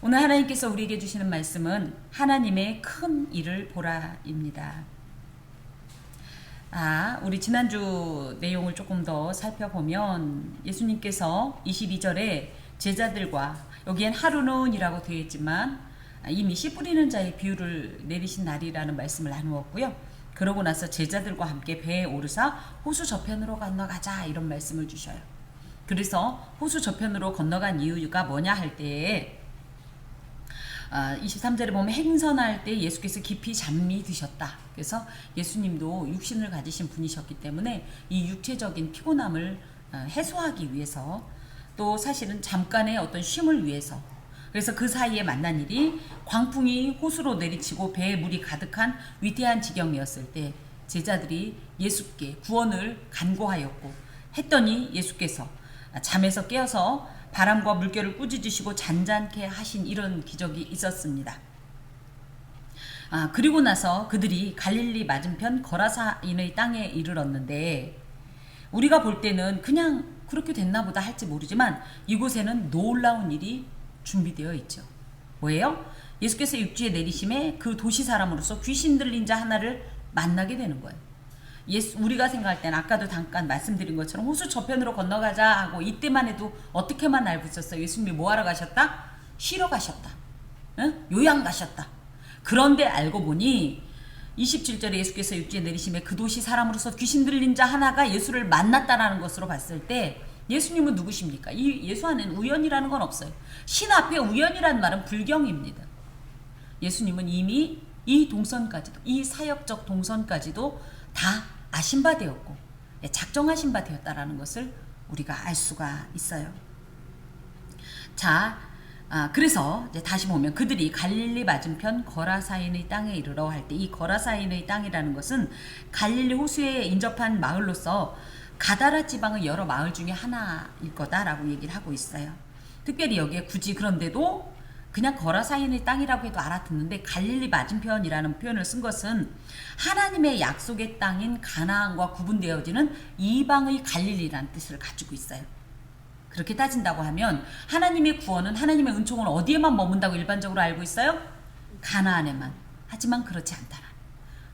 오늘 하나님께서 우리에게 주시는 말씀은 하나님의 큰 일을 보라입니다. 우리 지난주 내용을 조금 더 살펴보면 예수님께서 22절에 제자들과, 여기엔 하루는이라고 되어 있지만 이미 씨 뿌리는 자의 비유를 내리신 날이라는 말씀을 나누었고요. 그러고 나서 제자들과 함께 배에 오르사 호수 저편으로 건너가자 이런 말씀을 주셔요. 그래서 호수 저편으로 건너간 이유가 뭐냐 할 때에 23절에 보면 행선할 때 예수께서 깊이 잠이 드셨다. 그래서 예수님도 육신을 가지신 분이셨기 때문에 이 육체적인 피곤함을 해소하기 위해서, 또 사실은 잠깐의 어떤 쉼을 위해서, 그래서 그 사이에 만난 일이 광풍이 호수로 내리치고 배에 물이 가득한 위대한 지경이었을 때 제자들이 예수께 구원을 간구하였고, 했더니 예수께서 잠에서 깨어서 바람과 물결을 꾸짖으시고 잔잔케 하신 이런 기적이 있었습니다. 그리고 나서 그들이 갈릴리 맞은편 거라사인의 땅에 이르렀는데, 우리가 볼 때는 그냥 그렇게 됐나 보다 할지 모르지만 이곳에는 놀라운 일이 준비되어 있죠. 뭐예요? 예수께서 육지에 내리심에 그 도시 사람으로서 귀신 들린 자 하나를 만나게 되는 거예요. 우리가 생각할 때는 아까도 잠깐 말씀드린 것처럼 호수 저편으로 건너가자 하고, 이때만 해도 어떻게만 알고 있었어요? 예수님이 뭐하러 가셨다? 쉬러 가셨다. 요양 가셨다. 그런데 알고 보니 27절에 예수께서 육지에 내리심에 그 도시 사람으로서 귀신 들린 자 하나가 예수를 만났다라는 것으로 봤을 때 예수님은 누구십니까? 이 예수 안에는 우연이라는 건 없어요. 신 앞에 우연이라는 말은 불경입니다. 예수님은 이미 이 동선까지도, 이 사역적 동선까지도 다 아신 바 되었고 작정하신 바 되었다라는 것을 우리가 알 수가 있어요. 그래서 이제 다시 보면 그들이 갈릴리 맞은편 거라사인의 땅에 이르러 할 때, 이 거라사인의 땅이라는 것은 갈릴리 호수에 인접한 마을로서 가다라 지방의 여러 마을 중에 하나일 거다라고 얘기를 하고 있어요. 특별히 여기에 굳이, 그런데도 그냥 거라사인의 땅이라고 해도 알아듣는데 갈릴리 맞은편이라는 표현을 쓴 것은 하나님의 약속의 땅인 가나안과 구분되어지는 이방의 갈릴리라는 뜻을 가지고 있어요. 그렇게 따진다고 하면 하나님의 구원은, 하나님의 은총은 어디에만 머문다고 일반적으로 알고 있어요? 가나안에만. 하지만 그렇지 않다.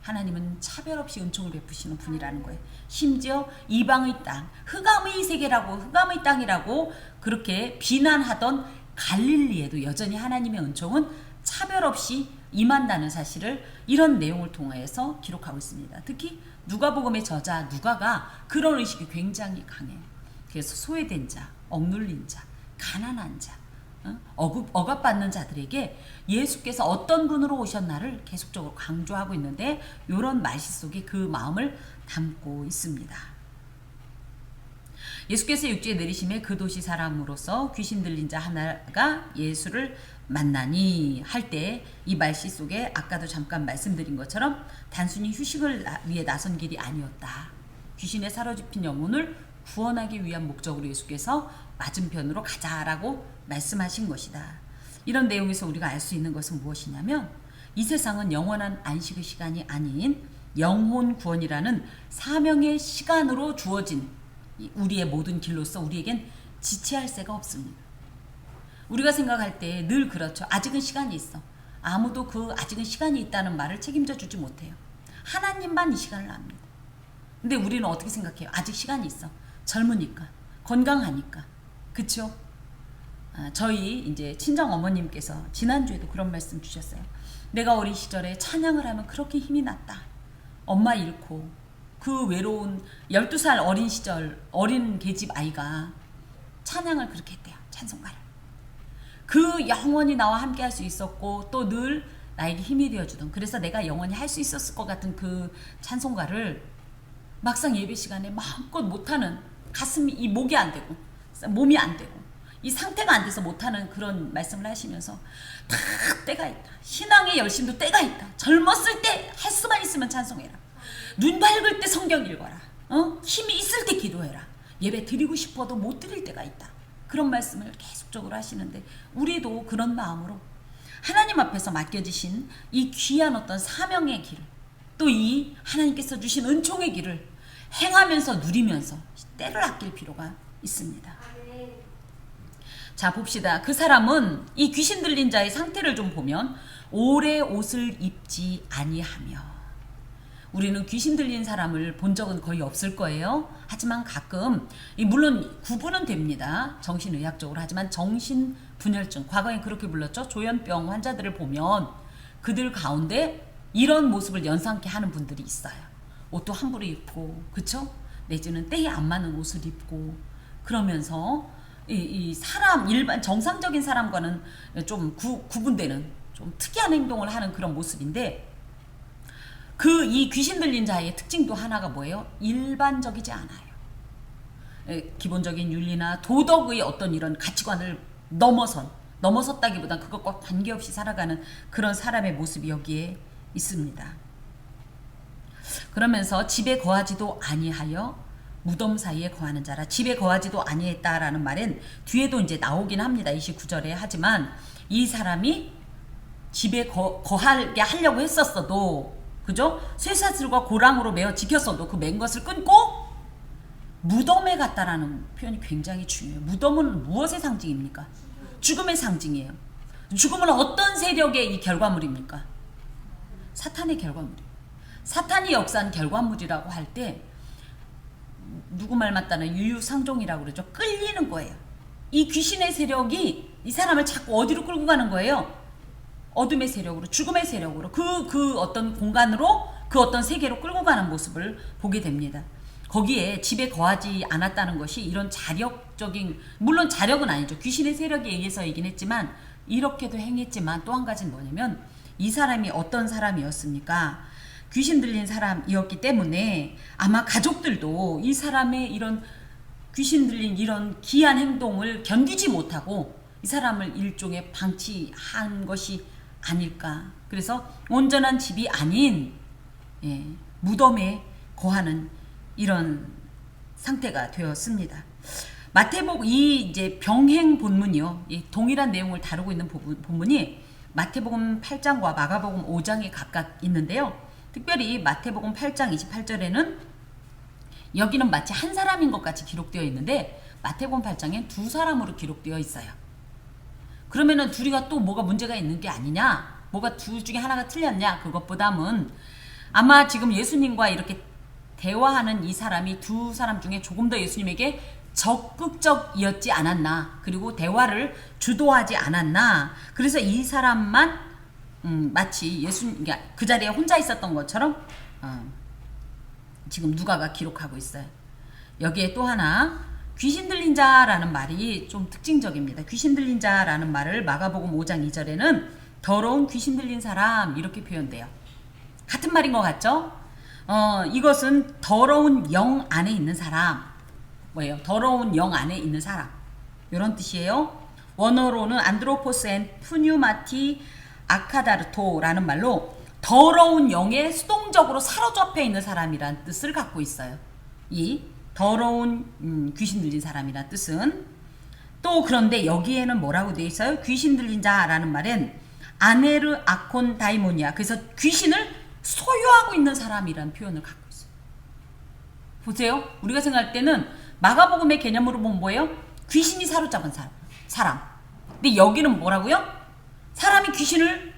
하나님은 차별 없이 은총을 베푸시는 분이라는 거예요. 심지어 이방의 땅, 흑암의 세계라고, 흑암의 땅이라고 그렇게 비난하던 갈릴리에도 여전히 하나님의 은총은 차별 없이 임한다는 사실을 이런 내용을 통해서 기록하고 있습니다. 특히 누가복음의 저자 누가가 그런 의식이 굉장히 강해요. 그래서 소외된 자, 억눌린 자, 가난한 자, 억압받는 자들에게 예수께서 어떤 분으로 오셨나를 계속적으로 강조하고 있는데, 이런 말씀 속에 그 마음을 담고 있습니다. 예수께서 육지에 내리심에 그 도시 사람으로서 귀신 들린 자 하나가 예수를 만나니 할 때, 이 말씀 속에 아까도 잠깐 말씀드린 것처럼 단순히 휴식을 위해 나선 길이 아니었다. 귀신에 사로잡힌 영혼을 구원하기 위한 목적으로 예수께서 맞은편으로 가자라고 말씀하신 것이다. 이런 내용에서 우리가 알 수 있는 것은 무엇이냐면, 이 세상은 영원한 안식의 시간이 아닌 영혼 구원이라는 사명의 시간으로 주어진 우리의 모든 길로서 우리에겐 지체할 새가 없습니다. 우리가 생각할 때 늘 그렇죠. 아직은 시간이 있어. 아무도 그 아직은 시간이 있다는 말을 책임져 주지 못해요. 하나님만 이 시간을 압니다. 근데 우리는 어떻게 생각해요? 아직 시간이 있어. 젊으니까, 건강하니까. 그쵸? 저희 이제 친정 어머님께서 지난주에도 그런 말씀 주셨어요. 내가 어린 시절에 찬양을 하면 그렇게 힘이 났다. 엄마 잃고 그 외로운 12살 어린 시절 어린 계집 아이가 찬양을 그렇게 했대요. 찬송가를. 그 영원히 나와 함께 할 수 있었고 또 늘 나에게 힘이 되어주던, 그래서 내가 영원히 할 수 있었을 것 같은 그 찬송가를 막상 예배 시간에 마음껏 못하는, 가슴이, 이 목이 안 되고 몸이 안 되고 이 상태가 안 돼서 못하는 그런 말씀을 하시면서, 다 때가 있다. 신앙의 열심도 때가 있다. 젊었을 때 할 수만 있으면 찬송해라. 눈 밝을 때 성경 읽어라. 힘이 있을 때 기도해라. 예배 드리고 싶어도 못 드릴 때가 있다. 그런 말씀을 계속적으로 하시는데, 우리도 그런 마음으로 하나님 앞에서 맡겨지신 이 귀한 어떤 사명의 길을, 또 이 하나님께서 주신 은총의 길을 행하면서 누리면서 때를 아낄 필요가 있습니다. 자, 봅시다. 그 사람은 이 귀신 들린 자의 상태를 좀 보면 오래 옷을 입지 아니하며, 우리는 귀신 들린 사람을 본 적은 거의 없을 거예요. 하지만 가끔, 물론 구분은 됩니다. 정신의학적으로. 하지만 정신분열증, 과거엔 그렇게 불렀죠. 조현병 환자들을 보면 그들 가운데 이런 모습을 연상케 하는 분들이 있어요. 옷도 함부로 입고, 그쵸? 내지는 때에 안 맞는 옷을 입고, 그러면서 이 사람, 일반 정상적인 사람과는 좀 구분되는 좀 특이한 행동을 하는 그런 모습인데, 이 귀신 들린 자의 특징도 하나가 뭐예요? 일반적이지 않아요. 기본적인 윤리나 도덕의 어떤 이런 가치관을 넘어섰다기보단 그것과 관계없이 살아가는 그런 사람의 모습이 여기에 있습니다. 그러면서 집에 거하지도 아니하여 무덤 사이에 거하는 자라. 집에 거하지도 아니했다라는 말은 뒤에도 이제 나오긴 합니다. 29절에. 하지만 이 사람이 집에 거하게 하려고 했었어도, 그죠? 쇠사슬과 고랑으로 매어 지켰어도 그 맨 것을 끊고 무덤에 갔다라는 표현이 굉장히 중요해요. 무덤은 무엇의 상징입니까? 죽음의 상징이에요. 죽음은 어떤 세력의 이 결과물입니까? 사탄의 결과물이에요. 사탄이 역사한 결과물이라고 할 때 누구 말 맞다는 유유상종이라고 그러죠. 끌리는 거예요. 이 귀신의 세력이 이 사람을 자꾸 어디로 끌고 가는 거예요? 어둠의 세력으로, 죽음의 세력으로, 그 어떤 공간으로, 그 어떤 세계로 끌고 가는 모습을 보게 됩니다. 거기에 집에 거하지 않았다는 것이 이런 자력적인, 물론 자력은 아니죠. 귀신의 세력에 의해서이긴 했지만, 이렇게도 행했지만 또 한 가지는 뭐냐면, 이 사람이 어떤 사람이었습니까? 귀신 들린 사람이었기 때문에 아마 가족들도 이 사람의 이런 귀신 들린 이런 기이한 행동을 견디지 못하고 이 사람을 일종의 방치한 것이 아닐까. 그래서 온전한 집이 아닌 무덤에 거하는 이런 상태가 되었습니다. 마태복음 이 이제 병행 본문이요. 이 동일한 내용을 다루고 있는 본문이 마태복음 8장과 마가복음 5장에 각각 있는데요. 특별히 마태복음 8장 28절에는 여기는 마치 한 사람인 것 같이 기록되어 있는데 마태복음 8장엔 두 사람으로 기록되어 있어요. 그러면은 둘이가 또 뭐가 문제가 있는 게 아니냐? 뭐가 둘 중에 하나가 틀렸냐? 그것보다는 아마 지금 예수님과 이렇게 대화하는 이 사람이 두 사람 중에 조금 더 예수님에게 적극적이었지 않았나? 그리고 대화를 주도하지 않았나? 그래서 이 사람만 마치 그러니까 그 자리에 혼자 있었던 것처럼 지금 누가가 기록하고 있어요. 여기에 또 하나 귀신 들린 자라는 말이 좀 특징적입니다. 귀신 들린 자라는 말을 마가복음 5장 2절에는 더러운 귀신 들린 사람 이렇게 표현돼요. 같은 말인 것 같죠? 이것은 더러운 영 안에 있는 사람. 뭐예요? 더러운 영 안에 있는 사람. 이런 뜻이에요. 원어로는 안드로포스 앤 푸뉴마티 아카다르토라는 말로 더러운 영에 수동적으로 사로잡혀 있는 사람이란 뜻을 갖고 있어요. 이 더러운 귀신 들린 사람이란 뜻은. 또 그런데 여기에는 뭐라고 되어 있어요? 귀신 들린 자라는 말은 아네르 아콘 다이모니아. 그래서 귀신을 소유하고 있는 사람이라는 표현을 갖고 있어요. 보세요. 우리가 생각할 때는 마가복음의 개념으로 보면 뭐예요? 귀신이 사로잡은 사람. 근데 여기는 뭐라고요? 사람이 귀신을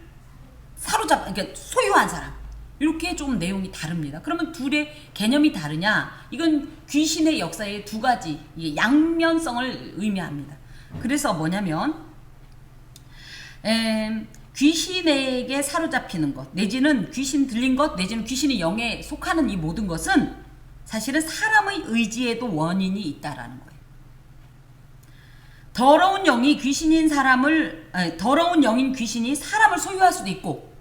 그러니까 소유한 사람. 이렇게 좀 내용이 다릅니다. 그러면 둘의 개념이 다르냐? 이건 귀신의 역사의 두 가지 양면성을 의미합니다. 그래서 뭐냐면 귀신에게 사로잡히는 것, 내지는 귀신 들린 것, 내지는 귀신의 영에 속하는 이 모든 것은 사실은 사람의 의지에도 원인이 있다라는 거예요. 더러운 영인 귀신이 사람을 소유할 수도 있고,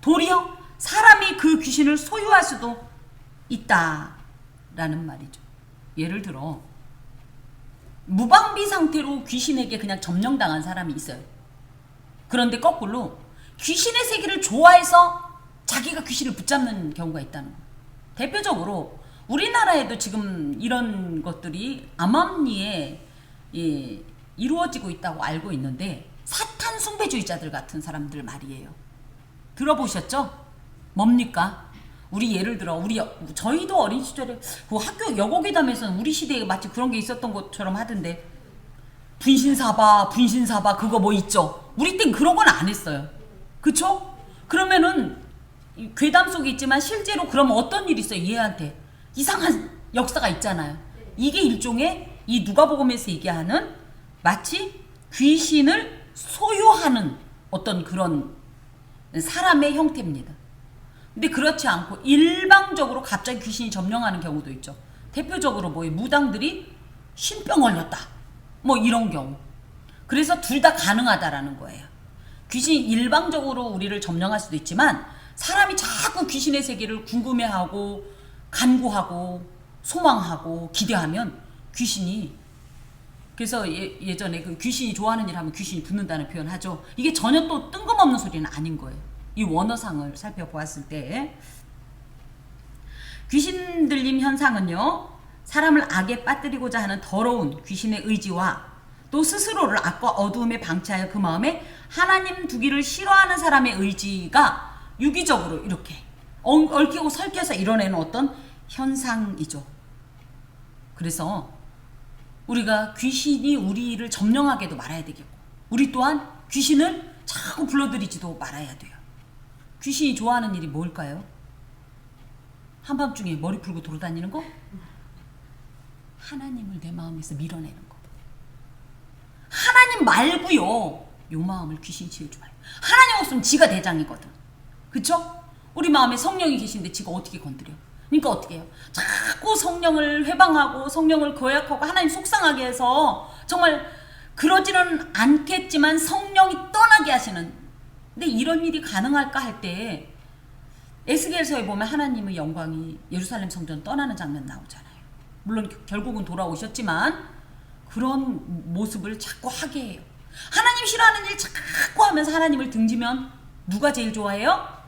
도리어 사람이 그 귀신을 소유할 수도 있다라는 말이죠. 예를 들어 무방비 상태로 귀신에게 그냥 점령당한 사람이 있어요. 그런데 거꾸로 귀신의 세계를 좋아해서 자기가 귀신을 붙잡는 경우가 있다는 거예요. 대표적으로 우리나라에도 지금 이런 것들이 암암리에 이루어지고 있다고 알고 있는데, 사탄 숭배주의자들 같은 사람들 말이에요. 들어보셨죠? 뭡니까? 우리 예를 들어 저희도 어린 시절에 그 학교 여고괴담에서는 우리 시대에 마치 그런 게 있었던 것처럼 하던데, 분신사바 분신사바 그거 뭐 있죠. 우리 땐 그런 건 안 했어요. 그쵸? 그러면은 괴담 속에 있지만 실제로 그러면 어떤 일이 있어요? 얘한테 이상한 역사가 있잖아요. 이게 일종의 이 누가복음에서 얘기하는 마치 귀신을 소유하는 어떤 그런 사람의 형태입니다. 근데 그렇지 않고 일방적으로 갑자기 귀신이 점령하는 경우도 있죠. 대표적으로 뭐 무당들이 신병 걸렸다. 뭐 이런 경우. 그래서 둘 다 가능하다라는 거예요. 귀신이 일방적으로 우리를 점령할 수도 있지만 사람이 자꾸 귀신의 세계를 궁금해하고 간구하고 소망하고 기대하면 귀신이 그래서 예전에 그 귀신이 좋아하는 일 하면 귀신이 붙는다는 표현 하죠. 이게 전혀 또 뜬금없는 소리는 아닌 거예요. 이 원어상을 살펴보았을 때 귀신 들림 현상은요. 사람을 악에 빠뜨리고자 하는 더러운 귀신의 의지와 또 스스로를 악과 어두움에 방치하여 그 마음에 하나님 두기를 싫어하는 사람의 의지가 유기적으로 이렇게 얽히고 설켜서 이뤄내는 어떤 현상이죠. 그래서 우리가 귀신이 우리를 점령하게도 말아야 되겠고 우리 또한 귀신을 자꾸 불러들이지도 말아야 돼요. 귀신이 좋아하는 일이 뭘까요? 한밤중에 머리 풀고 돌아다니는 거? 하나님을 내 마음에서 밀어내는 거. 하나님 말고요. 요 마음을 귀신이 치우지 마요. 하나님 없으면 지가 대장이거든. 그쵸? 우리 마음에 성령이 계신데 지가 어떻게 건드려? 그러니까 어떻게 해요? 자꾸 성령을 회방하고 성령을 거역하고 하나님 속상하게 해서 정말 그러지는 않겠지만 성령이 떠나게 하시는. 근데 이런 일이 가능할까 할 때 에스겔서에 보면 하나님의 영광이 예루살렘 성전 떠나는 장면 나오잖아요. 물론 결국은 돌아오셨지만 그런 모습을 자꾸 하게 해요. 하나님 싫어하는 일 자꾸 하면서 하나님을 등지면 누가 제일 좋아해요?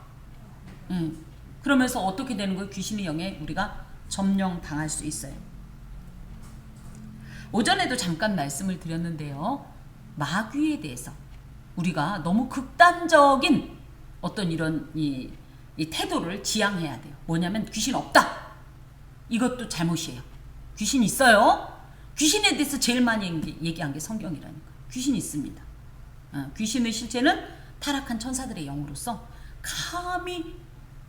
그러면서 어떻게 되는 거예요? 귀신의 영에 우리가 점령당할 수 있어요. 오전에도 잠깐 말씀을 드렸는데요. 마귀에 대해서 우리가 너무 극단적인 어떤 이런 이 태도를 지향해야 돼요. 뭐냐면 귀신 없다. 이것도 잘못이에요. 귀신 있어요. 귀신에 대해서 제일 많이 얘기한 게 성경이라니까. 귀신이 있습니다. 귀신의 실체는 타락한 천사들의 영으로서 감히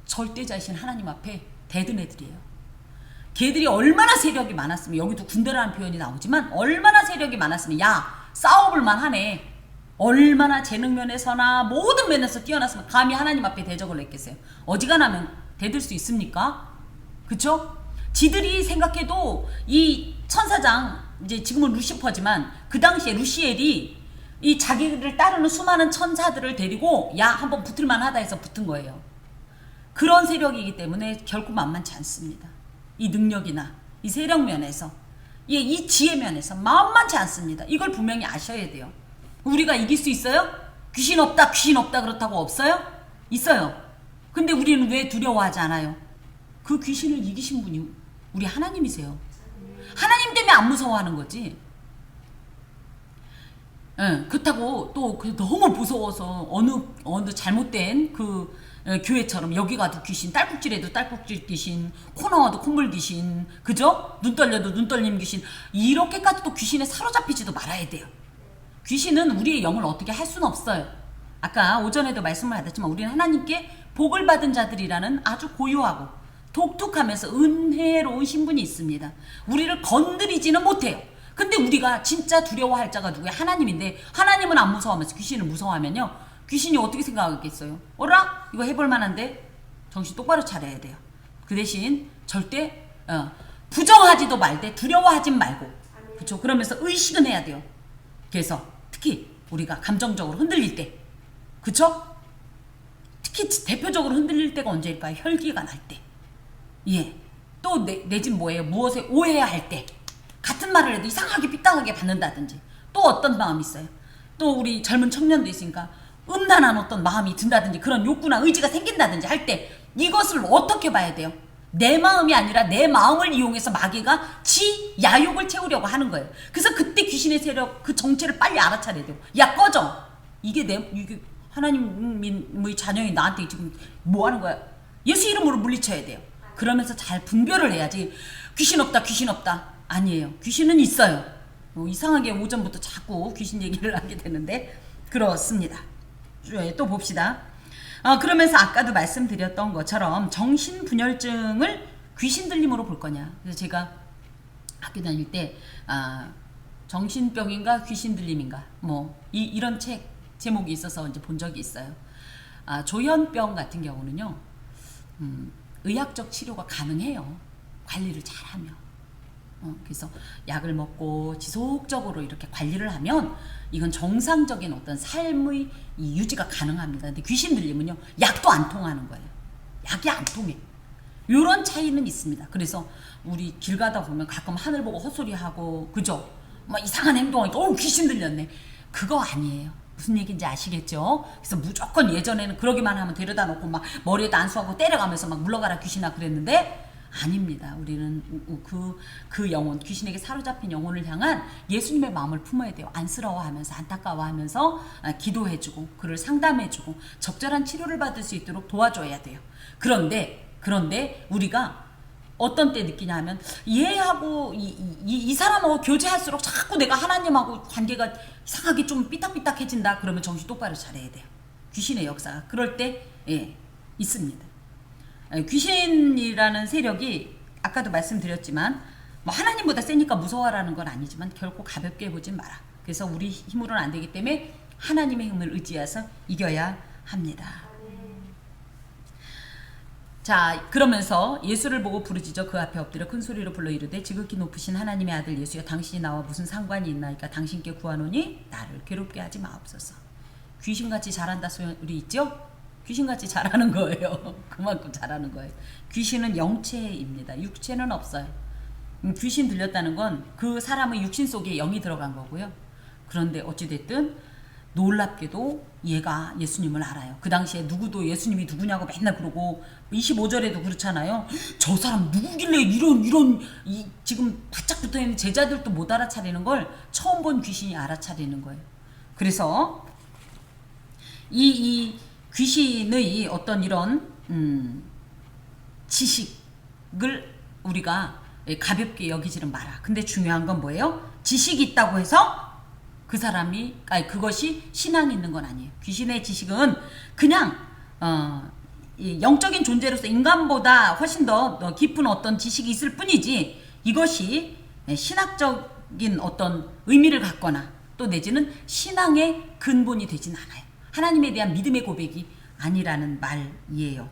절대자이신 하나님 앞에 대든 애들이에요. 걔들이 얼마나 세력이 많았으면 여기도 군대라는 표현이 나오지만 얼마나 세력이 많았으면 야 싸워볼만 하네. 얼마나 재능 면에서나 모든 면에서 뛰어났으면 감히 하나님 앞에 대적을 했겠어요. 어지간하면 대들 수 있습니까? 그쵸? 지들이 생각해도 이 천사장 이제 지금은 루시퍼지만 그 당시에 루시엘이 이 자기를 따르는 수많은 천사들을 데리고 야 한번 붙을만 하다 해서 붙은 거예요. 그런 세력이기 때문에 결코 만만치 않습니다. 이 능력이나 이 세력 면에서 이 지혜 면에서 만만치 않습니다. 이걸 분명히 아셔야 돼요. 우리가 이길 수 있어요? 귀신 없다 그렇다고 없어요? 있어요. 근데 우리는 왜 두려워하지 않아요? 그 귀신을 이기신 분이 우리 하나님이세요. 하나님 때문에 안 무서워하는 거지. 그렇다고 또 너무 무서워서 어느 잘못된 그 교회처럼 여기 가도 귀신, 딸꾹질해도 딸꾹질 귀신, 코 나와도 콧물 귀신, 그죠? 눈 떨려도 눈 떨림 귀신, 이렇게까지 또 귀신에 사로잡히지도 말아야 돼요. 귀신은 우리의 영을 어떻게 할 수는 없어요. 아까 오전에도 말씀을 하셨지만 우리는 하나님께 복을 받은 자들이라는 아주 고유하고 독특하면서 은혜로운 신분이 있습니다. 우리를 건드리지는 못해요. 근데 우리가 진짜 두려워할 자가 누구야? 하나님인데 하나님은 안 무서워하면서 귀신을 무서워하면요. 귀신이 어떻게 생각하겠어요? 어라? 이거 해볼 만한데? 정신 똑바로 차려야 돼요. 그 대신 절대 부정하지도 말되 두려워하진 말고 그렇죠? 그러면서 의식은 해야 돼요. 그래서 특히 우리가 감정적으로 흔들릴 때 그쵸? 특히 대표적으로 흔들릴 때가 언제일까요? 혈기가 날 때. 예. 또 내진 뭐예요? 무엇에 오해할 때. 같은 말을 해도 이상하게 삐딱하게 받는다든지. 또 어떤 마음이 있어요? 또 우리 젊은 청년도 있으니까 음란한 어떤 마음이 든다든지 그런 욕구나 의지가 생긴다든지 할 때 이것을 어떻게 봐야 돼요? 내 마음이 아니라 내 마음을 이용해서 마귀가 지 야욕을 채우려고 하는 거예요. 그래서 그때 귀신의 세력 그 정체를 빨리 알아차려야 돼요. 야 꺼져. 이게 하나님의 자녀인 나한테 지금 뭐 하는 거야? 예수 이름으로 물리쳐야 돼요. 그러면서 잘 분별을 해야지. 귀신 없다. 아니에요. 귀신은 있어요. 이상하게 오전부터 자꾸 귀신 얘기를 하게 되는데 그렇습니다. 또 봅시다. 그러면서 아까도 말씀드렸던 것처럼 정신분열증을 귀신 들림으로 볼 거냐. 그래서 제가 학교 다닐 때 정신병인가 귀신 들림인가 이런 책 제목이 있어서 이제 본 적이 있어요. 조현병 같은 경우는요, 의학적 치료가 가능해요. 관리를 잘하면. 그래서 약을 먹고 지속적으로 이렇게 관리를 하면 이건 정상적인 어떤 삶의 이 유지가 가능합니다. 근데 귀신 들리면요, 약도 안 통하는 거예요. 약이 안 통해. 이런 차이는 있습니다. 그래서 우리 길 가다 보면 가끔 하늘 보고 헛소리하고, 그죠? 막 이상한 행동하니까 귀신 들렸네. 그거 아니에요. 무슨 얘기인지 아시겠죠? 그래서 무조건 예전에는 그러기만 하면 데려다 놓고 막 머리에다 안수하고 때려가면서 막 물러가라 귀신아 그랬는데, 아닙니다. 우리는 그 영혼, 귀신에게 사로잡힌 영혼을 향한 예수님의 마음을 품어야 돼요. 안쓰러워하면서, 안타까워하면서 기도해주고 그를 상담해주고 적절한 치료를 받을 수 있도록 도와줘야 돼요. 그런데 우리가 어떤 때 느끼냐 하면, 얘하고 이 사람하고 교제할수록 자꾸 내가 하나님하고 관계가 이상하게 좀 삐딱삐딱해진다. 그러면 정신 똑바로 차려야 돼요. 귀신의 역사가 그럴 때 있습니다. 귀신이라는 세력이 아까도 말씀드렸지만 하나님보다 세니까 무서워라는 건 아니지만 결코 가볍게 보진 마라. 그래서 우리 힘으로는 안 되기 때문에 하나님의 힘을 의지해서 이겨야 합니다. 자, 그러면서 예수를 보고 부르짖어 그 앞에 엎드려 큰 소리로 불러 이르되 지극히 높으신 하나님의 아들 예수여, 당신이 나와 무슨 상관이 있나이까? 당신께 구하노니 나를 괴롭게 하지 마옵소서. 귀신같이 잘한다 소리 있죠? 귀신같이 잘하는 거예요. 그만큼 잘하는 거예요. 귀신은 영체입니다. 육체는 없어요. 귀신 들렸다는 건 그 사람의 육신 속에 영이 들어간 거고요. 그런데 어찌됐든 놀랍게도 얘가 예수님을 알아요. 그 당시에 누구도 예수님이 누구냐고 맨날 그러고 25절에도 그렇잖아요. 저 사람 누구길래 이런 지금 바짝 붙어있는 제자들도 못 알아차리는 걸 처음 본 귀신이 알아차리는 거예요. 그래서 이 귀신의 어떤 이런 지식을 우리가 가볍게 여기지는 마라. 근데 중요한 건 뭐예요? 지식이 있다고 해서 그것이 신앙이 있는 건 아니에요. 귀신의 지식은 그냥 이 영적인 존재로서 인간보다 훨씬 더 깊은 어떤 지식이 있을 뿐이지, 이것이 신학적인 어떤 의미를 갖거나 또 내지는 신앙의 근본이 되진 않아요. 하나님에 대한 믿음의 고백이 아니라는 말이에요.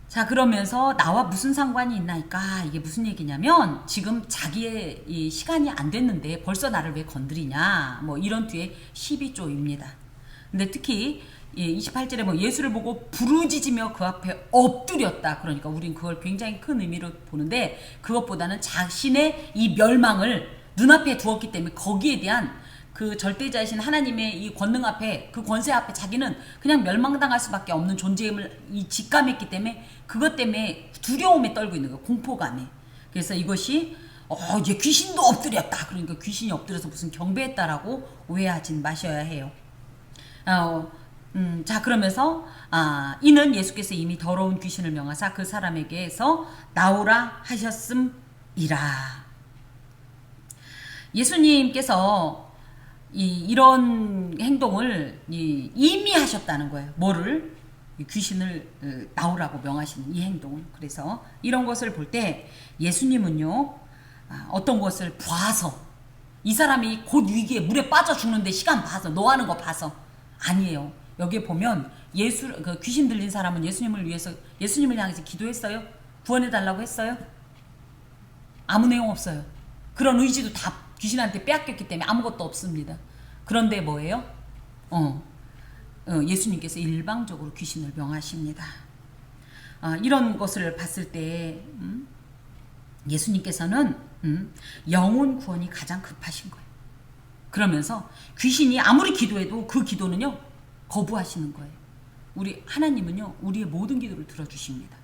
자, 그러면서 나와 무슨 상관이 있나이까? 이게 무슨 얘기냐면, 지금 자기의 이 시간이 안 됐는데 벌써 나를 왜 건드리냐, 이런 뒤에 12조입니다. 근데 특히 28절에 예수를 보고 부르짖으며 그 앞에 엎드렸다. 그러니까 우린 그걸 굉장히 큰 의미로 보는데, 그것보다는 자신의 이 멸망을 눈앞에 두었기 때문에 거기에 대한 그 절대자이신 하나님의 이 권능 앞에, 그 권세 앞에 자기는 그냥 멸망당할 수밖에 없는 존재임을 직감했기 때문에 그것 때문에 두려움에 떨고 있는 거예요. 공포감에. 그래서 이것이 얘 귀신도 엎드렸다. 그러니까 귀신이 엎드려서 무슨 경배했다라고 오해하진 마셔야 해요. 자, 그러면서 이는 예수께서 이미 더러운 귀신을 명하사 그 사람에게서 나오라 하셨음이라. 예수님께서 이런 행동을 이미 하셨다는 거예요. 뭐를? 귀신을 나오라고 명하시는 이 행동을. 그래서 이런 것을 볼 때 예수님은요, 어떤 것을 봐서, 이 사람이 곧 위기에 물에 빠져 죽는데 시간 봐서, 너 하는 거 봐서, 아니에요. 여기에 보면 그 귀신 들린 사람은 예수님을 향해서 기도했어요? 구원해달라고 했어요? 아무 내용 없어요. 그런 의지도 다 귀신한테 빼앗겼기 때문에 아무것도 없습니다. 그런데 뭐예요? 예수님께서 일방적으로 귀신을 명하십니다. 이런 것을 봤을 때 예수님께서는 영혼 구원이 가장 급하신 거예요. 그러면서 귀신이 아무리 기도해도 그 기도는요, 거부하시는 거예요. 우리 하나님은요, 우리의 모든 기도를 들어주십니다.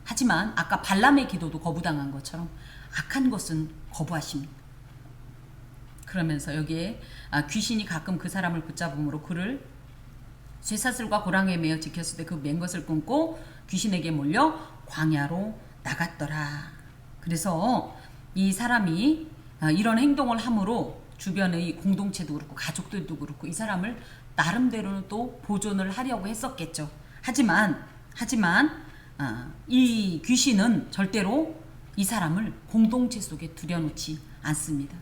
하지만 아까 발람의 기도도 거부당한 것처럼 악한 것은 거부하십니다. 그러면서 여기에 귀신이 가끔 그 사람을 붙잡음으로 그를 쇠사슬과 고랑에 매어 지켰을 때 그 맨 것을 끊고 귀신에게 몰려 광야로 나갔더라. 그래서 이 사람이 이런 행동을 함으로 주변의 공동체도 그렇고 가족들도 그렇고 이 사람을 나름대로는 또 보존을 하려고 했었겠죠. 하지만 이 귀신은 절대로 이 사람을 공동체 속에 들여놓지 않습니다.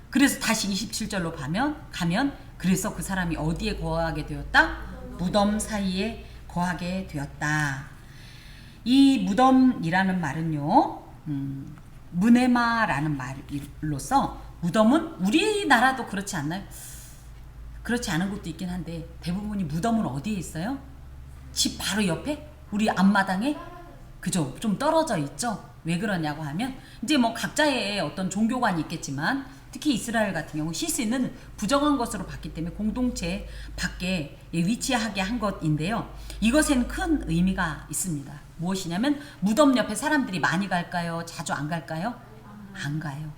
그래서 다시 27절로 가면 그래서 그 사람이 어디에 거하게 되었다? 무덤 사이에 거하게 되었다. 이 무덤이라는 말은요, 무네마라는 말로서 무덤은 우리나라도 그렇지 않나요? 그렇지 않은 곳도 있긴 한데 대부분이 무덤은 어디에 있어요? 집 바로 옆에? 우리 앞마당에? 그죠? 좀 떨어져 있죠? 왜 그러냐고 하면 이제 뭐 각자의 어떤 종교관이 있겠지만 특히 이스라엘 같은 경우 시스는 부정한 것으로 봤기 때문에 공동체 밖에 위치하게 한 것인데요. 이것엔 큰 의미가 있습니다. 무엇이냐면 무덤 옆에 사람들이 많이 갈까요? 자주 안 갈까요? 안 가요.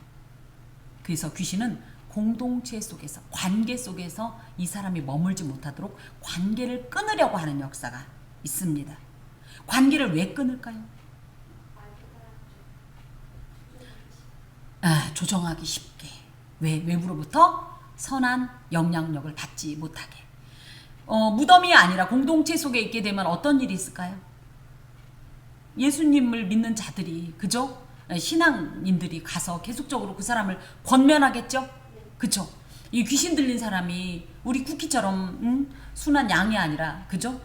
그래서 귀신은 공동체 속에서 관계 속에서 이 사람이 머물지 못하도록 관계를 끊으려고 하는 역사가 있습니다. 관계를 왜 끊을까요? 조정하기 쉽게. 왜? 외부로부터 선한 영향력을 받지 못하게. 무덤이 아니라 공동체 속에 있게 되면 어떤 일이 있을까요? 예수님을 믿는 자들이, 그죠? 신앙인들이 가서 계속적으로 그 사람을 권면하겠죠? 그죠? 이 귀신 들린 사람이 우리 쿠키처럼 순한 양이 아니라, 그죠?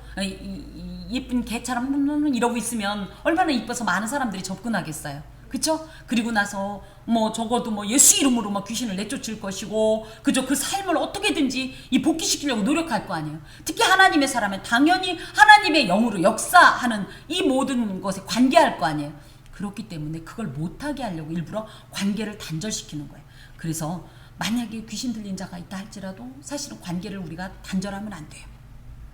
예쁜 개처럼 이러고 있으면 얼마나 이뻐서 많은 사람들이 접근하겠어요. 그쵸? 그리고 나서 뭐 적어도 뭐 예수 이름으로 막 귀신을 내쫓을 것이고, 그죠? 그 삶을 어떻게든지 이 복귀시키려고 노력할 거 아니에요. 특히 하나님의 사람은 당연히 하나님의 영으로 역사하는 이 모든 것에 관계할 거 아니에요. 그렇기 때문에 그걸 못하게 하려고 일부러 관계를 단절시키는 거예요. 그래서 만약에 귀신 들린 자가 있다 할지라도 사실은 관계를 우리가 단절하면 안 돼요.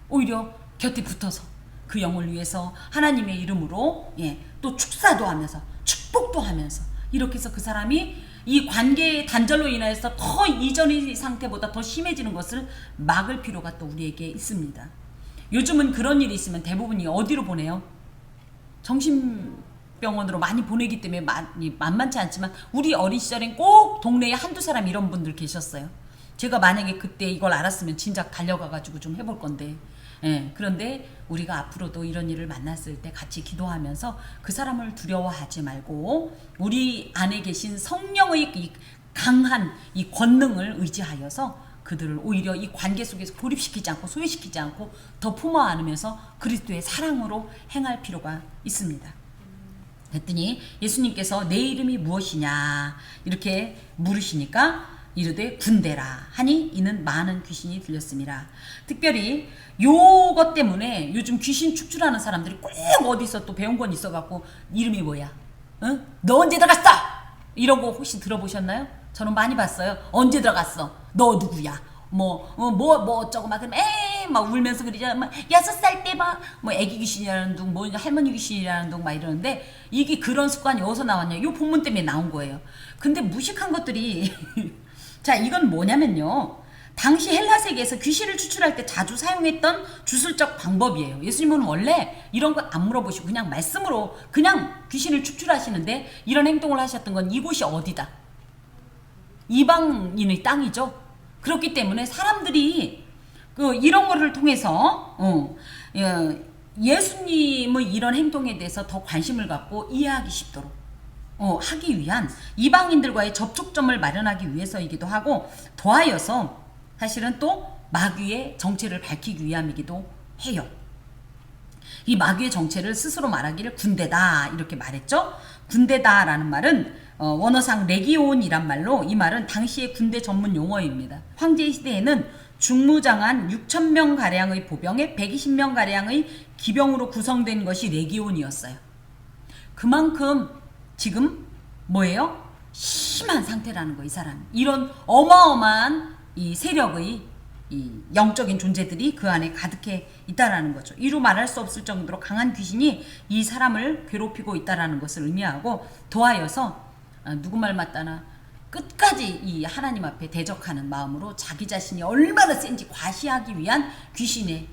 오히려 곁에 붙어서 그 영을 위해서 하나님의 이름으로 또 축사도 하면서 축복도 하면서 이렇게 해서 그 사람이 이 관계의 단절로 인해서 더 이전의 상태보다 더 심해지는 것을 막을 필요가 또 우리에게 있습니다. 요즘은 그런 일이 있으면 대부분이 어디로 보내요? 정신병원으로 많이 보내기 때문에 만만치 않지만 우리 어린 시절엔 꼭 동네에 한두 사람 이런 분들 계셨어요. 제가 만약에 그때 이걸 알았으면 진작 달려가가지고 좀 해볼 건데, 그런데 우리가 앞으로도 이런 일을 만났을 때 같이 기도하면서 그 사람을 두려워하지 말고 우리 안에 계신 성령의 이 강한 이 권능을 의지하여서 그들을 오히려 이 관계 속에서 고립시키지 않고 소외시키지 않고 더 품어 안으면서 그리스도의 사랑으로 행할 필요가 있습니다. 그랬더니 예수님께서 내 이름이 무엇이냐 이렇게 물으시니까 이르되 군대라 하니 이는 많은 귀신이 들렸습니다. 특별히 요것 때문에 요즘 귀신 축출하는 사람들이 꼭 어디서 또 배운 건 있어갖고 이름이 뭐야? 응? 너 언제 들어갔어? 이러고 혹시 들어보셨나요? 저는 많이 봤어요. 언제 들어갔어? 너 누구야? 뭐 어쩌고 막 그러면 막 울면서 그러죠. 막 6살 때 막 뭐 애기 귀신이라는 둥, 뭐 할머니 귀신이라는 둥 막 이러는데 이게 그런 습관이 어디서 나왔냐? 요 본문 때문에 나온 거예요. 근데 무식한 것들이 자, 이건 뭐냐면요. 당시 헬라 세계에서 귀신을 추출할 때 자주 사용했던 주술적 방법이에요. 예수님은 원래 이런 것 안 물어보시고 그냥 말씀으로 그냥 귀신을 추출하시는데 이런 행동을 하셨던 건 이곳이 어디다? 이방인의 땅이죠. 그렇기 때문에 사람들이 이런 거를 통해서 예수님의 이런 행동에 대해서 더 관심을 갖고 이해하기 쉽도록 하기 위한 이방인들과의 접촉점을 마련하기 위해서이기도 하고 더하여서 사실은 또 마귀의 정체를 밝히기 위함이기도 해요. 이 마귀의 정체를 스스로 말하기를 군대다 이렇게 말했죠. 군대다라는 말은 원어상 레기온이란 말로 이 말은 당시의 군대 전문 용어입니다. 황제 시대에는 중무장한 6,000명가량의 보병에 120명가량의 기병으로 구성된 것이 레기온이었어요. 그만큼 지금 뭐예요? 심한 상태라는 거, 이 사람. 이런 어마어마한 이 세력의 이 영적인 존재들이 그 안에 가득해 있다라는 거죠. 이루 말할 수 없을 정도로 강한 귀신이 이 사람을 괴롭히고 있다라는 것을 의미하고 더하여서 누구 말 맞다나 끝까지 이 하나님 앞에 대적하는 마음으로 자기 자신이 얼마나 센지 과시하기 위한 귀신의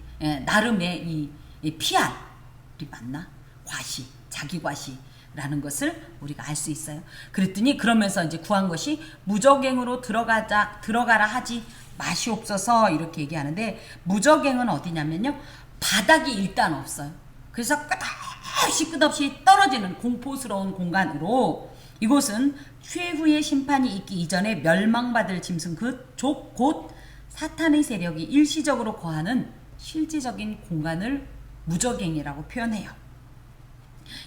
나름의 이 PR이 맞나? 과시, 자기 과시. 라는 것을 우리가 알 수 있어요. 그랬더니 그러면서 이제 구한 것이 무적행으로 들어가라 하지 마시옵소서 이렇게 얘기하는데, 무적행은 어디냐면요, 바닥이 일단 없어요. 그래서 끝없이 떨어지는 공포스러운 공간으로, 이곳은 최후의 심판이 있기 이전에 멸망받을 짐승 곧 사탄의 세력이 일시적으로 거하는 실제적인 공간을 무적행이라고 표현해요.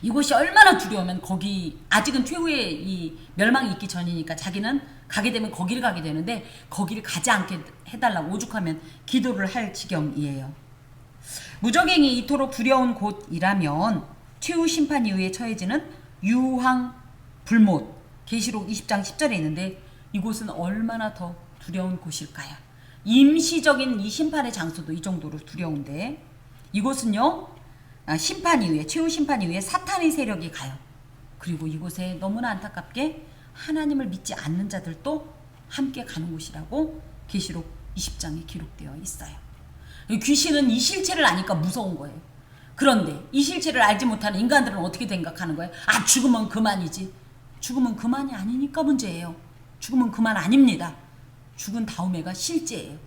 이곳이 얼마나 두려우면, 거기 아직은 최후의 이 멸망이 있기 전이니까 자기는 가게 되면 거기를 가게 되는데, 거기를 가지 않게 해달라고 오죽하면 기도를 할 지경이에요. 무적행이 이토록 두려운 곳이라면 최후 심판 이후에 처해지는 유황 불못, 계시록 20장 10절에 있는데, 이곳은 얼마나 더 두려운 곳일까요? 임시적인 이 심판의 장소도 이 정도로 두려운데, 이곳은요, 심판 이후에, 최후 심판 이후에 사탄의 세력이 가요. 그리고 이곳에 너무나 안타깝게 하나님을 믿지 않는 자들도 함께 가는 곳이라고 계시록 20장에 기록되어 있어요. 귀신은 이 실체를 아니까 무서운 거예요. 그런데 이 실체를 알지 못하는 인간들은 어떻게 생각하는 거예요? 아, 죽으면 그만이지. 죽으면 그만이 아니니까 문제예요. 죽으면 그만 아닙니다. 죽은 다음에가 실제예요.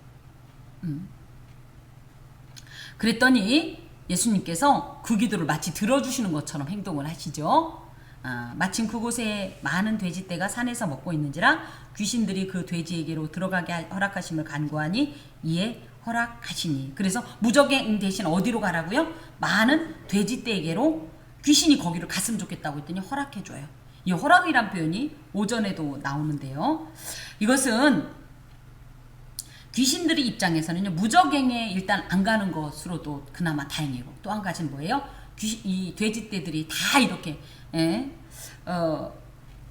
그랬더니 예수님께서 그 기도를 마치 들어주시는 것처럼 행동을 하시죠. 마침 그곳에 많은 돼지떼가 산에서 먹고 있는지라 귀신들이 그 돼지에게로 들어가게 허락하심을 간구하니 이에 허락하시니. 그래서 무적행 대신 어디로 가라고요? 많은 돼지떼에게로, 귀신이 거기로 갔으면 좋겠다고 했더니 허락해줘요. 이 허락이란 표현이 오전에도 나오는데요. 이것은 귀신들의 입장에서는요, 무적행에 일단 안 가는 것으로도 그나마 다행이고, 또 한 가지는 뭐예요? 이 돼지떼들이 다 이렇게,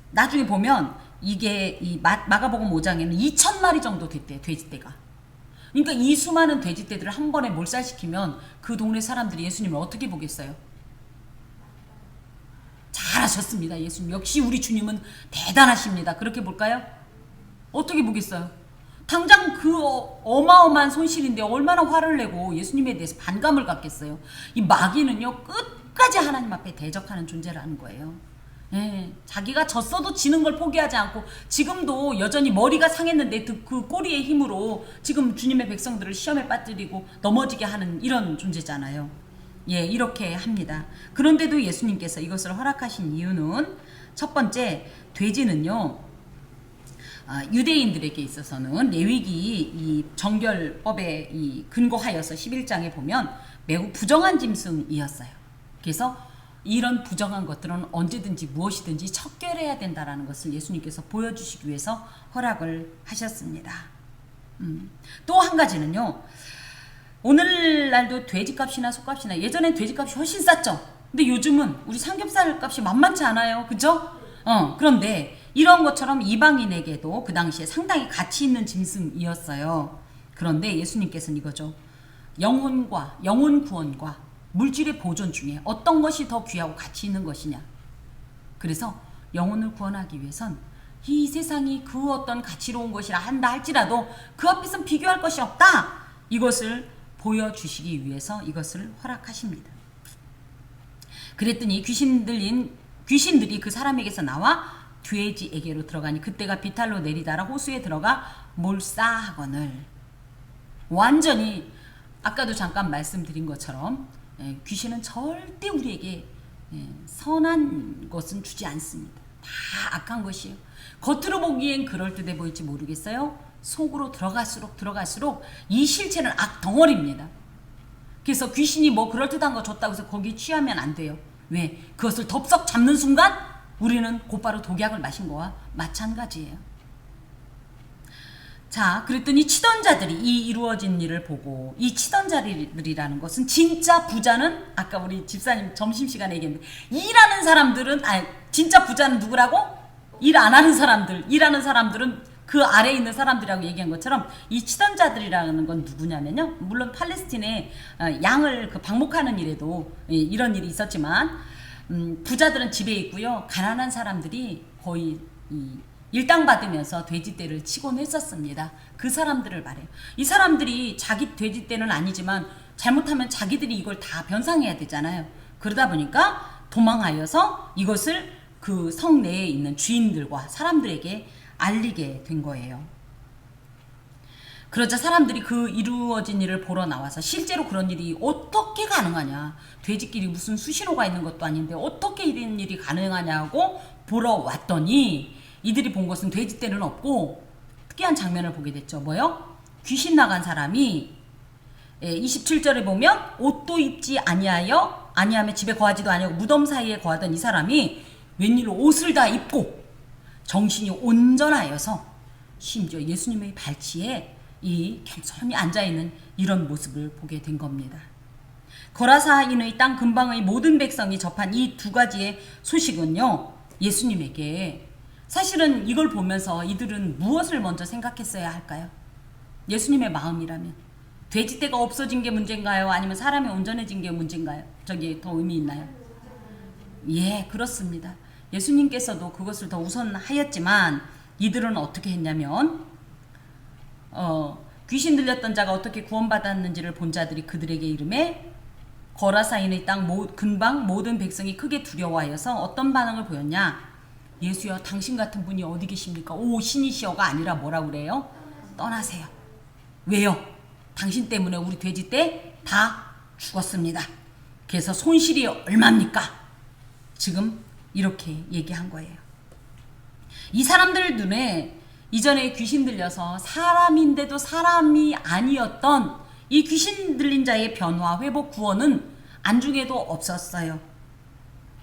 나중에 보면 이게 이 마가복음 5장에는 2,000마리 정도 됐대요, 돼지떼가. 그러니까 이 수많은 돼지떼들을 한 번에 몰살시키면 그 동네 사람들이 예수님을 어떻게 보겠어요? 잘하셨습니다, 예수님. 역시 우리 주님은 대단하십니다. 그렇게 볼까요? 어떻게 보겠어요? 당장 그 어마어마한 손실인데 얼마나 화를 내고 예수님에 대해서 반감을 갖겠어요. 이 마귀는요, 끝까지 하나님 앞에 대적하는 존재라는 거예요. 예, 자기가 졌어도 지는 걸 포기하지 않고, 지금도 여전히 머리가 상했는데 그 꼬리의 힘으로 지금 주님의 백성들을 시험에 빠뜨리고 넘어지게 하는 이런 존재잖아요. 예, 이렇게 합니다. 그런데도 예수님께서 이것을 허락하신 이유는, 첫 번째, 돼지는요, 유대인들에게 있어서는 레위기 이 정결법에 이 근거하여서 11장에 보면 매우 부정한 짐승이었어요. 그래서 이런 부정한 것들은 언제든지 무엇이든지 척결해야 된다라는 것을 예수님께서 보여주시기 위해서 허락을 하셨습니다. 또 한 가지는요, 오늘날도 돼지값이나 소값이나, 예전엔 돼지값이 훨씬 쌌죠. 근데 요즘은 우리 삼겹살 값이 만만치 않아요. 그죠? 그런데 이런 것처럼 이방인에게도 그 당시에 상당히 가치 있는 짐승이었어요. 그런데 예수님께서는 이거죠. 영혼 구원과 물질의 보존 중에 어떤 것이 더 귀하고 가치 있는 것이냐. 그래서 영혼을 구원하기 위해선 이 세상이 그 어떤 가치로운 것이라 한다 할지라도 그 앞에선 비교할 것이 없다. 이것을 보여주시기 위해서 이것을 허락하십니다. 그랬더니 귀신들이 그 사람에게서 나와 돼지에게로 들어가니 그때가 비탈로 내리다라 호수에 들어가 몰사하거늘. 완전히 아까도 잠깐 말씀드린 것처럼 귀신은 절대 우리에게 선한 것은 주지 않습니다. 다 악한 것이에요. 겉으로 보기엔 그럴듯해 보일지 모르겠어요. 속으로 들어갈수록 이 실체는 악 덩어리입니다. 그래서 귀신이 뭐 그럴듯한 거 줬다고 해서 거기 취하면 안 돼요. 왜? 그것을 덥석 잡는 순간 우리는 곧바로 독약을 마신 거와 마찬가지예요. 자, 그랬더니 치던 자들이 이 이루어진 일을 보고, 이 치던 자들이라는 것은 진짜 부자는, 아까 우리 집사님 점심시간에 얘기했는데, 일하는 사람들은, 진짜 부자는 누구라고? 일 안 하는 사람들, 일하는 사람들은 그 아래에 있는 사람들이라고 얘기한 것처럼, 이 치던 자들이라는 건 누구냐면요, 물론 팔레스틴에 양을 방목하는 일에도 이런 일이 있었지만, 부자들은 집에 있고요, 가난한 사람들이 거의 일당 받으면서 돼지떼를 치곤 했었습니다. 그 사람들을 말해요. 이 사람들이 자기 돼지떼는 아니지만 잘못하면 자기들이 이걸 다 변상해야 되잖아요. 그러다 보니까 도망하여서 이것을 그 성 내에 있는 주인들과 사람들에게 알리게 된 거예요. 그러자 사람들이 그 이루어진 일을 보러 나와서 실제로 그런 일이 어떻게 가능하냐, 돼지끼리 무슨 수신호가 있는 것도 아닌데 어떻게 이런 일이 가능하냐고 보러 왔더니 이들이 본 것은 돼지떼는 없고 특이한 장면을 보게 됐죠. 뭐요? 귀신 나간 사람이 27절에 보면 옷도 입지 아니하며 집에 거하지도 아니하고 무덤 사이에 거하던 이 사람이 웬일로 옷을 다 입고 정신이 온전하여서 심지어 예수님의 발치에 이 겸손히 앉아있는 이런 모습을 보게 된 겁니다. 거라사인의 땅 근방의 모든 백성이 접한 이 두 가지의 소식은요, 예수님에게 사실은 이걸 보면서 이들은 무엇을 먼저 생각했어야 할까요? 예수님의 마음이라면 돼지떼가 없어진 게 문제인가요? 아니면 사람이 온전해진 게 문제인가요? 저기 더 의미 있나요? 예, 그렇습니다. 예수님께서도 그것을 더 우선하였지만 이들은 어떻게 했냐면 귀신 들렸던 자가 어떻게 구원받았는지를 본 자들이 그들에게 이르매 거라사인의 땅 근방 모든 백성이 크게 두려워하여서 어떤 반응을 보였냐? 예수여, 당신 같은 분이 어디 계십니까? 오, 신이시여가 아니라 뭐라 그래요? 떠나세요. 왜요? 당신 때문에 우리 돼지떼 다 죽었습니다. 그래서 손실이 얼마입니까? 지금 이렇게 얘기한 거예요. 이 사람들 눈에 이전에 귀신 들려서 사람인데도 사람이 아니었던 이 귀신 들린 자의 변화, 회복, 구원은 안중에도 없었어요.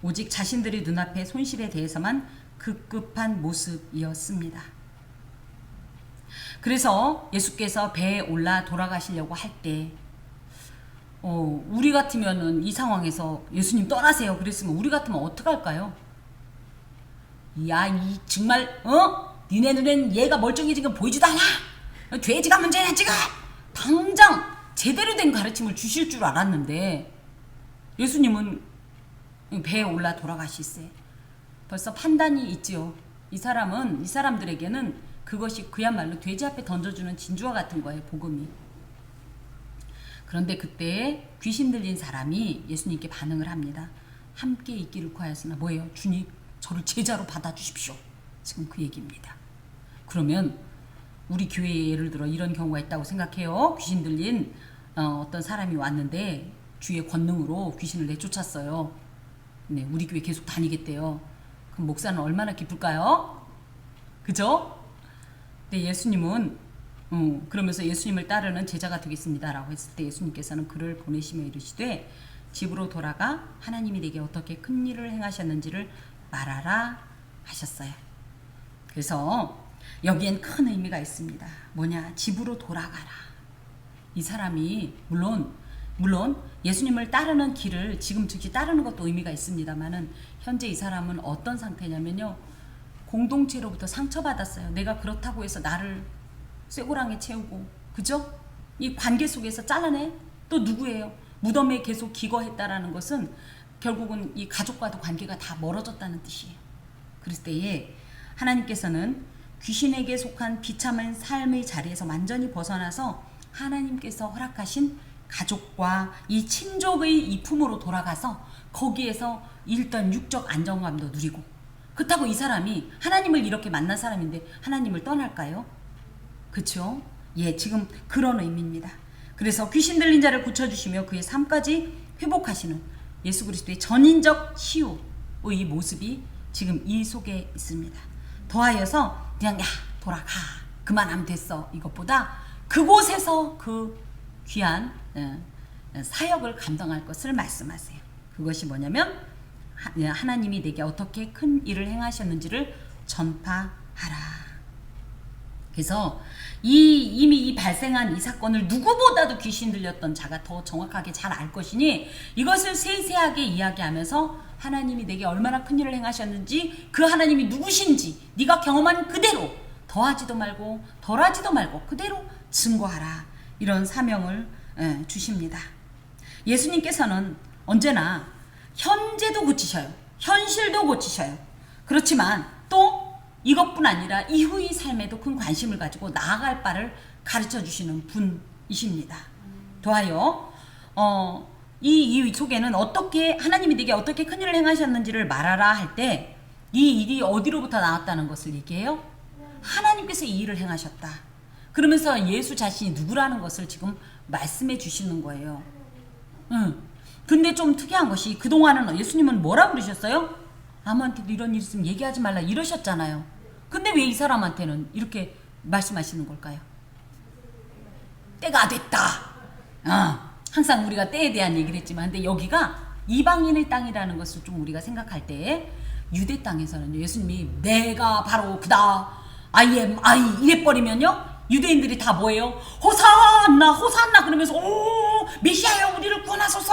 오직 자신들의 눈앞의 손실에 대해서만 급급한 모습이었습니다. 그래서 예수께서 배에 올라 돌아가시려고 할 때 우리 같으면은 이 상황에서 예수님 떠나세요 그랬으면 우리 같으면 어떡할까요? 야, 이 정말 니네 눈엔 얘가 멀쩡해진 거 보이지도 않아. 돼지가 문제냐 지금. 당장 제대로 된 가르침을 주실 줄 알았는데 예수님은 배에 올라 돌아가실세. 벌써 판단이 있지요. 이 사람들에게는 그것이 그야말로 돼지 앞에 던져주는 진주와 같은 거예요, 복음이. 그런데 그때 귀신 들린 사람이 예수님께 반응을 합니다. 함께 있기를 구하였으나 뭐예요? 주님, 저를 제자로 받아주십시오. 지금 그 얘기입니다. 그러면 우리 교회에 예를 들어 이런 경우가 있다고 생각해요. 귀신 들린 어떤 사람이 왔는데 주의 권능으로 귀신을 내쫓았어요. 네, 우리 교회 계속 다니겠대요. 그럼 목사는 얼마나 기쁠까요? 그죠? 네, 예수님은 그러면서 예수님을 따르는 제자가 되겠습니다라고 했을 때 예수님께서는 그를 보내시며 이르시되 집으로 돌아가 하나님이 내게 어떻게 큰 일을 행하셨는지를 말하라 하셨어요. 그래서 여기엔 큰 의미가 있습니다. 뭐냐? 집으로 돌아가라. 이 사람이 물론 예수님을 따르는 길을 지금 즉시 따르는 것도 의미가 있습니다만은 현재 이 사람은 어떤 상태냐면요, 공동체로부터 상처받았어요. 내가 그렇다고 해서 나를 쇠고랑에 채우고, 그죠? 이 관계 속에서 잘라내? 또 누구예요? 무덤에 계속 기거했다라는 것은 결국은 이 가족과도 관계가 다 멀어졌다는 뜻이에요. 그랬을 때에 하나님께서는 귀신에게 속한 비참한 삶의 자리에서 완전히 벗어나서 하나님께서 허락하신 가족과 이 친족의 이 품으로 돌아가서 거기에서 일단 육적 안정감도 누리고, 그렇다고 이 사람이 하나님을 이렇게 만난 사람인데 하나님을 떠날까요? 그렇죠? 예, 지금 그런 의미입니다. 그래서 귀신 들린 자를 고쳐주시며 그의 삶까지 회복하시는 예수 그리스도의 전인적 치유의 모습이 지금 이 속에 있습니다. 더하여서 그냥 야 돌아가 그만하면 됐어 이것보다 그곳에서 그 귀한 사역을 감당할 것을 말씀하세요. 그것이 뭐냐면 하나님이 내게 어떻게 큰 일을 행하셨는지를 전파하라. 그래서 이미 이 발생한 이 사건을 누구보다도 귀신 들렸던 자가 더 정확하게 잘 알 것이니 이것을 세세하게 이야기하면서 하나님이 내게 얼마나 큰 일을 행하셨는지, 그 하나님이 누구신지 네가 경험한 그대로 더하지도 말고 덜하지도 말고 그대로 증거하라. 이런 사명을 주십니다. 예수님께서는 언제나 현재도 고치셔요. 현실도 고치셔요. 그렇지만 또 이것뿐 아니라 이후의 삶에도 큰 관심을 가지고 나아갈 바를 가르쳐 주시는 분이십니다. 더하여 이 속에는 어떻게 하나님이 네게 어떻게 큰 일을 행하셨는지를 말하라 할 때 이 일이 어디로부터 나왔다는 것을 얘기해요? 하나님께서 이 일을 행하셨다. 그러면서 예수 자신이 누구라는 것을 지금 말씀해 주시는 거예요. 근데 좀 특이한 것이 그동안은 예수님은 뭐라고 그러셨어요? 아무한테도 이런 일 있으면 얘기하지 말라 이러셨잖아요. 근데 왜 이 사람한테는 이렇게 말씀하시는 걸까요? 때가 됐다. 항상 우리가 때에 대한 얘기를 했지만 근데 여기가 이방인의 땅이라는 것을 좀 우리가 생각할 때 유대 땅에서는 예수님이 내가 바로 그다 I am I 이래버리면요 유대인들이 다 뭐예요? 호산나 호산나 그러면서 오 메시아여 우리를 구원하소서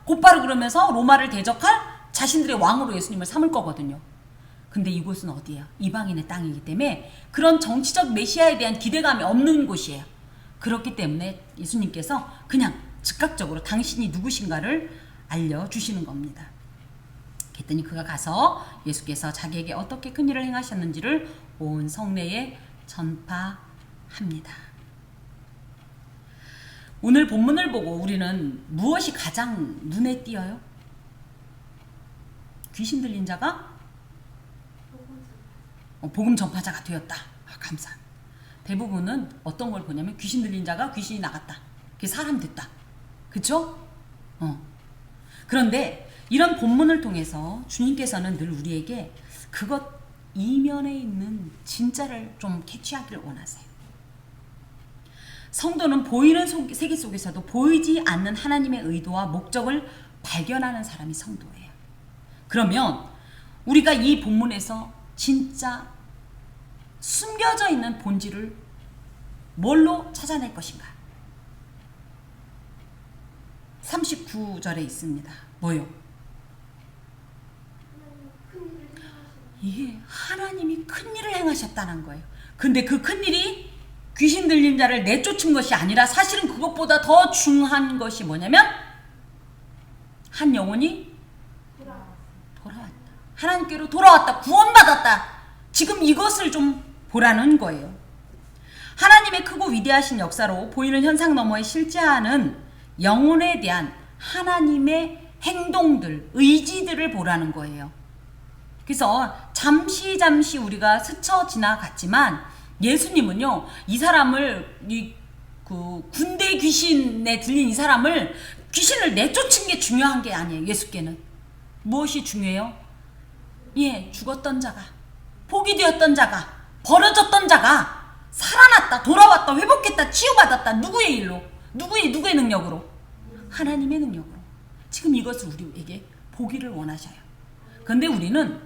곧바로 그러면서 로마를 대적할 자신들의 왕으로 예수님을 삼을 거거든요. 근데 이곳은 어디예요? 이방인의 땅이기 때문에 그런 정치적 메시아에 대한 기대감이 없는 곳이에요. 그렇기 때문에 예수님께서 그냥 즉각적으로 당신이 누구신가를 알려주시는 겁니다. 그랬더니 그가 가서 예수께서 자기에게 어떻게 큰 일을 행하셨는지를 온 성내에 전파합니다. 오늘 본문을 보고 우리는 무엇이 가장 눈에 띄어요? 귀신 들린 자가 복음 전파자가 되었다. 감사. 대부분은 어떤 걸 보냐면 귀신 들린 자가 귀신이 나갔다. 그게 사람 됐다. 그쵸? 그런데 이런 본문을 통해서 주님께서는 늘 우리에게 그것 이면에 있는 진짜를 좀 캐치하기를 원하세요. 성도는 보이는 세계 속에서도 보이지 않는 하나님의 의도와 목적을 발견하는 사람이 성도예요. 그러면 우리가 이 본문에서 진짜 숨겨져 있는 본질을 뭘로 찾아낼 것인가? 39절에 있습니다. 뭐요? 이게 하나님이 큰 일을 행하셨다는 거예요. 근데 그 큰 일이 귀신 들린 자를 내쫓은 것이 아니라 사실은 그것보다 더 중요한 것이 뭐냐면 한 영혼이 돌아왔다. 하나님께로 돌아왔다. 구원받았다. 지금 이것을 좀 보라는 거예요. 하나님의 크고 위대하신 역사로 보이는 현상 너머에 실제하는 영혼에 대한 하나님의 행동들, 의지들을 보라는 거예요. 그래서 잠시 우리가 스쳐 지나갔지만 예수님은요 이 사람을 그 군대 귀신에 들린 이 사람을 귀신을 내쫓은 게 중요한 게 아니에요. 예수께는 무엇이 중요해요? 죽었던 자가 복이 되었던 자가 버려졌던 자가 살아났다 돌아왔다 회복했다 치유받았다. 누구의 일로? 누구의 능력으로? 하나님의 능력으로. 지금 이것을 우리에게 보기를 원하셔요. 그런데 우리는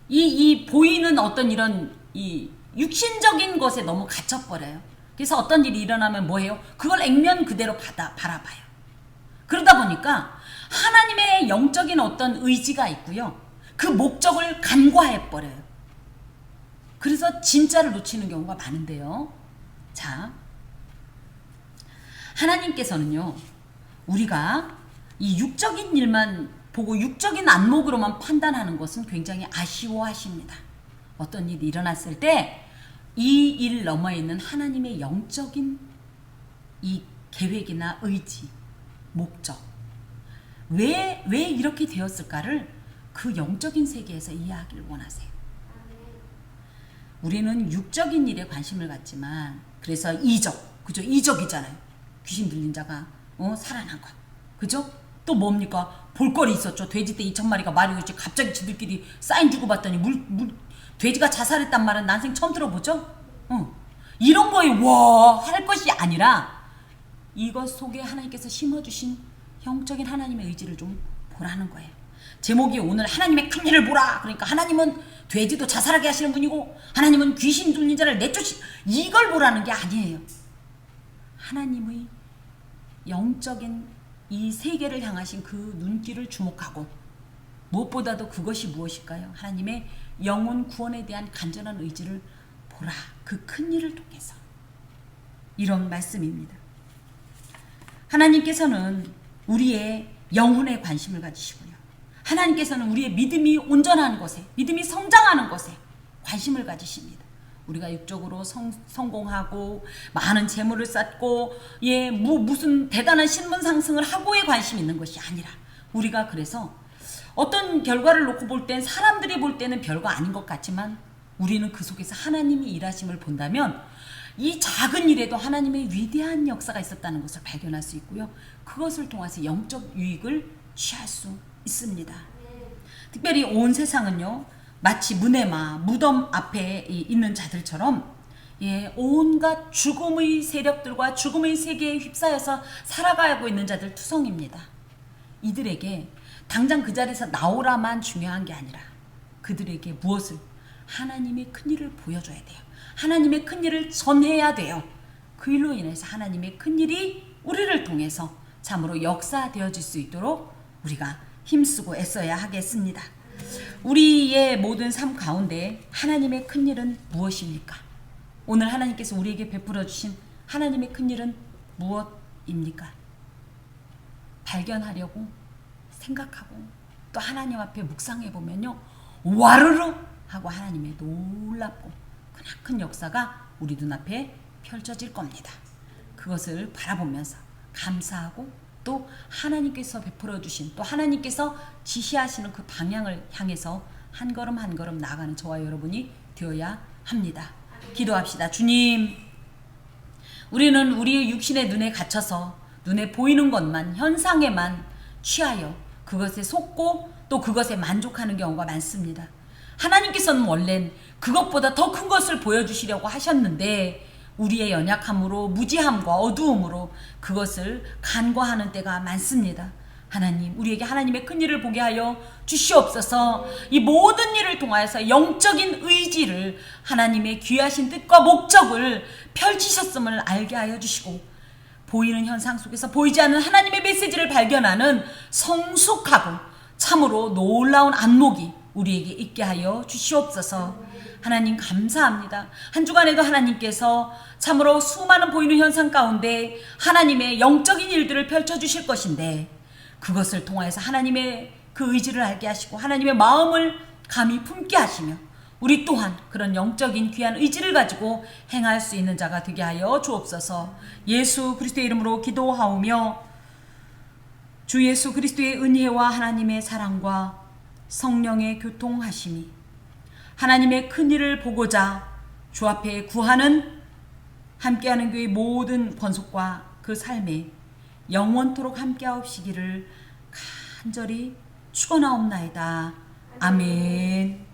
이 보이는 어떤 이런 이 육신적인 것에 너무 갇혀버려요. 그래서 어떤 일이 일어나면 뭐해요? 그걸 액면 그대로 바라봐요. 그러다 보니까 하나님의 영적인 어떤 의지가 있고요. 그 목적을 간과해버려요. 그래서 진짜를 놓치는 경우가 많은데요. 자, 하나님께서는요. 우리가 이 육적인 일만 보고 육적인 안목으로만 판단하는 것은 굉장히 아쉬워하십니다. 어떤 일이 일어났을 때 이 일 너머에 있는 하나님의 영적인 이 계획이나 의지, 목적 왜 이렇게 되었을까를 그 영적인 세계에서 이해하기를 원하세요. 우리는 육적인 일에 관심을 갖지만 그래서 그죠? 이적이잖아요. 귀신 들린 자가 살아난 것. 그죠? 또 뭡니까? 볼거리 있었죠. 돼지떼 2,000마리가 말이고 있지. 갑자기 지들끼리 사인 주고 봤더니 돼지가 자살했단 말은 난생 처음 들어보죠? 이런 거에 와 할 것이 아니라 이것 속에 하나님께서 심어주신 영적인 하나님의 의지를 좀 보라는 거예요. 제목이 오늘 하나님의 큰 일을 보라. 그러니까 하나님은 돼지도 자살하게 하시는 분이고 하나님은 귀신 들린 자를 이걸 보라는 게 아니에요. 하나님의 영적인 이 세계를 향하신 그 눈길을 주목하고 무엇보다도 그것이 무엇일까요? 하나님의 영혼 구원에 대한 간절한 의지를 보라. 그 큰 일을 통해서. 이런 말씀입니다. 하나님께서는 우리의 영혼에 관심을 가지시고요. 하나님께서는 우리의 믿음이 온전한 것에, 믿음이 성장하는 것에 관심을 가지십니다. 우리가 육적으로 성공하고 많은 재물을 쌓고 무슨 대단한 신분 상승을 하고에 관심 있는 것이 아니라 우리가 그래서 어떤 결과를 놓고 볼 땐 사람들이 볼 때는 별거 아닌 것 같지만 우리는 그 속에서 하나님이 일하심을 본다면 이 작은 일에도 하나님의 위대한 역사가 있었다는 것을 발견할 수 있고요. 그것을 통해서 영적 유익을 취할 수 있습니다. 특별히 온 세상은요, 마치 문해마, 무덤 앞에 있는 자들처럼 온갖 죽음의 세력들과 죽음의 세계에 휩싸여서 살아가고 있는 자들 투성입니다. 이들에게 당장 그 자리에서 나오라만 중요한 게 아니라 그들에게 무엇을? 하나님의 큰일을 보여줘야 돼요. 하나님의 큰일을 전해야 돼요. 그 일로 인해서 하나님의 큰일이 우리를 통해서 참으로 역사되어질 수 있도록 우리가 힘쓰고 애써야 하겠습니다. 우리의 모든 삶 가운데 하나님의 큰일은 무엇입니까? 오늘 하나님께서 우리에게 베풀어 주신 하나님의 큰일은 무엇입니까? 발견하려고 생각하고 또 하나님 앞에 묵상해 보면요, 와르르 하고 하나님의 놀랍고 크나큰 역사가 우리 눈앞에 펼쳐질 겁니다. 그것을 바라보면서 감사하고 또 하나님께서 베풀어 주신 또 하나님께서 지시하시는 그 방향을 향해서 한 걸음 한 걸음 나아가는 저와 여러분이 되어야 합니다. 기도합시다. 주님, 우리는 우리의 육신의 눈에 갇혀서 눈에 보이는 것만, 현상에만 취하여 그것에 속고 또 그것에 만족하는 경우가 많습니다. 하나님께서는 원래는 그것보다 더 큰 것을 보여주시려고 하셨는데 우리의 연약함으로 무지함과 어두움으로 그것을 간과하는 때가 많습니다. 하나님, 우리에게 하나님의 큰일을 보게 하여 주시옵소서. 이 모든 일을 통하여서 영적인 의지를 하나님의 귀하신 뜻과 목적을 펼치셨음을 알게 하여 주시고 보이는 현상 속에서 보이지 않는 하나님의 메시지를 발견하는 성숙하고 참으로 놀라운 안목이 우리에게 있게 하여 주시옵소서. 하나님 감사합니다. 한 주간에도 하나님께서 참으로 수많은 보이는 현상 가운데 하나님의 영적인 일들을 펼쳐주실 것인데 그것을 통해서 하나님의 그 의지를 알게 하시고 하나님의 마음을 감히 품게 하시며 우리 또한 그런 영적인 귀한 의지를 가지고 행할 수 있는 자가 되게 하여 주옵소서. 예수 그리스도의 이름으로 기도하오며 주 예수 그리스도의 은혜와 하나님의 사랑과 성령의 교통하심이 하나님의 큰일을 보고자 주 앞에 구하는 함께하는 교회 모든 권속과 그 삶에 영원토록 함께하옵시기를 간절히 축원하옵나이다. 아멘.